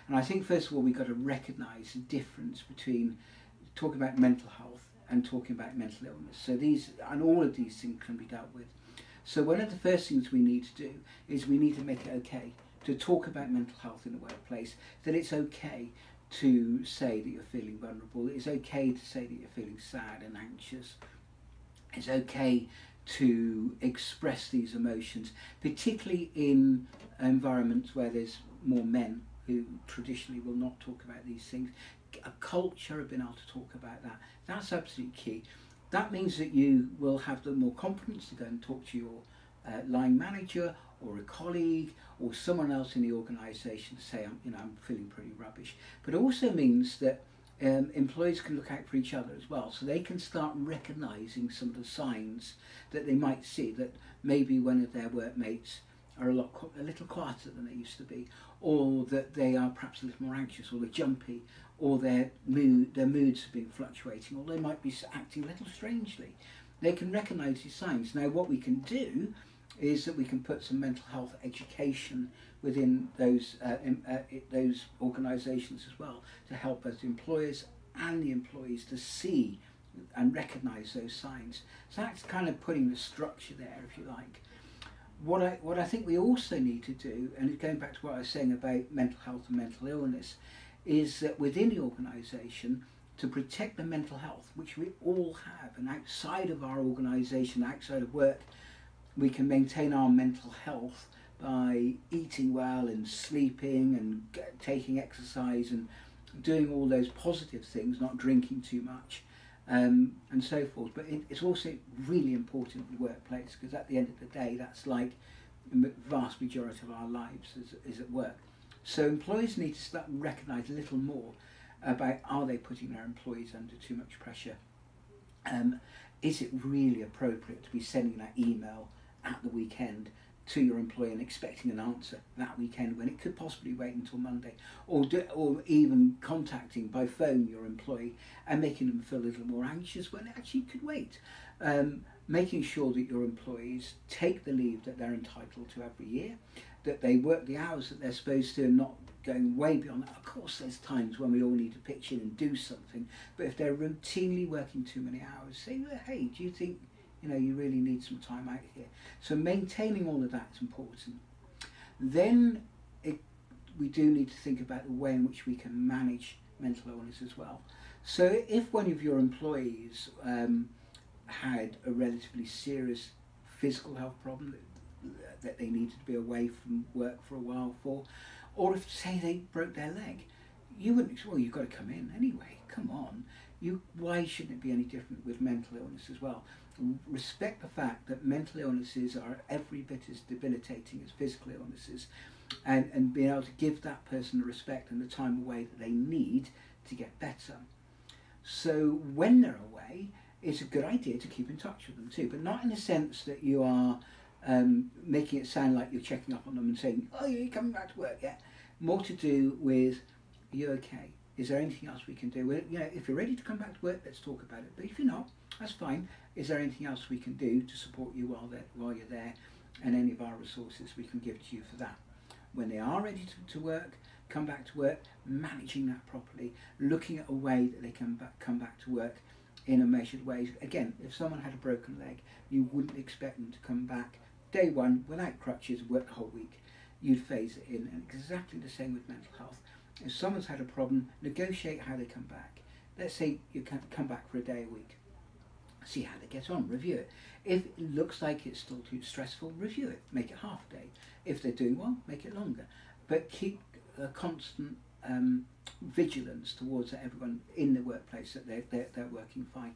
And I think first of all we've got to recognise the difference between talking about mental health and talking about mental illness. So these and all of these things can be dealt with. So one of the first things we need to do is we need to make it okay to talk about mental health in the workplace, that it's okay to say that you're feeling vulnerable, it's okay to say that you're feeling sad and anxious, it's okay to express these emotions, particularly in environments where there's more men who traditionally will not talk about these things. A culture of being able to talk about that, that's absolutely key. That means that you will have the more confidence to go and talk to your line manager or a colleague or someone else in the organisation to say, I'm feeling pretty rubbish. But it also means that employees can look out for each other as well, so they can start recognising some of the signs that they might see, that maybe one of their workmates are a little quieter than they used to be, or that they are perhaps a little more anxious, or they're jumpy, or their moods have been fluctuating, or they might be acting a little strangely. They can recognise these signs. Now what we can do is that we can put some mental health education within those organisations as well, to help both the employers and the employees to see and recognise those signs. So that's kind of putting the structure there, if you like. What I think we also need to do, and going back to what I was saying about mental health and mental illness, is that within the organisation, to protect the mental health, which we all have, and outside of our organisation, outside of work, we can maintain our mental health by eating well and sleeping and taking exercise and doing all those positive things, not drinking too much, and so forth. But it's also really important in the workplace, because at the end of the day, that's like the vast majority of our lives is at work. So employees need to start recognise a little more about, are they putting their employees under too much pressure? Is it really appropriate to be sending that email at the weekend to your employee and expecting an answer that weekend when it could possibly wait until Monday, or even contacting by phone your employee and making them feel a little more anxious when it actually could wait. Making sure that your employees take the leave that they're entitled to every year, that they work the hours that they're supposed to and not going way beyond that. Of course there's times when we all need to pitch in and do something, but if they're routinely working too many hours, say, well, hey, do you think you really need some time out here? So maintaining all of that is important. Then we do need to think about the way in which we can manage mental illness as well. So if one of your employees had a relatively serious physical health problem that they needed to be away from work for a while for, or if, say, they broke their leg, you wouldn't say, well, you've got to come in anyway, come on. Why shouldn't it be any different with mental illness as well? Respect the fact that mental illnesses are every bit as debilitating as physical illnesses, and being able to give that person the respect and the time away that they need to get better. So when they're away, it's a good idea to keep in touch with them too, but not in the sense that you are making it sound like you're checking up on them and saying, oh, you're coming back to work yet? More to do with, are you okay? Is there anything else we can do? Well, if you're ready to come back to work, let's talk about it. But if you're not, that's fine. Is there anything else we can do to support you while you're there? And any of our resources we can give to you for that. When they are ready to work, come back to work, managing that properly, looking at a way that they can come back to work in a measured way. Again, if someone had a broken leg, you wouldn't expect them to come back day one without crutches, work the whole week. You'd phase it in. And exactly the same with mental health. If someone's had a problem, negotiate how they come back. Let's say you can come back for a day a week. See how they get on, review it. If it looks like it's still too stressful, review it, make it half a day. If they're doing well, make it longer. But keep a constant vigilance towards everyone in the workplace that they're working fine.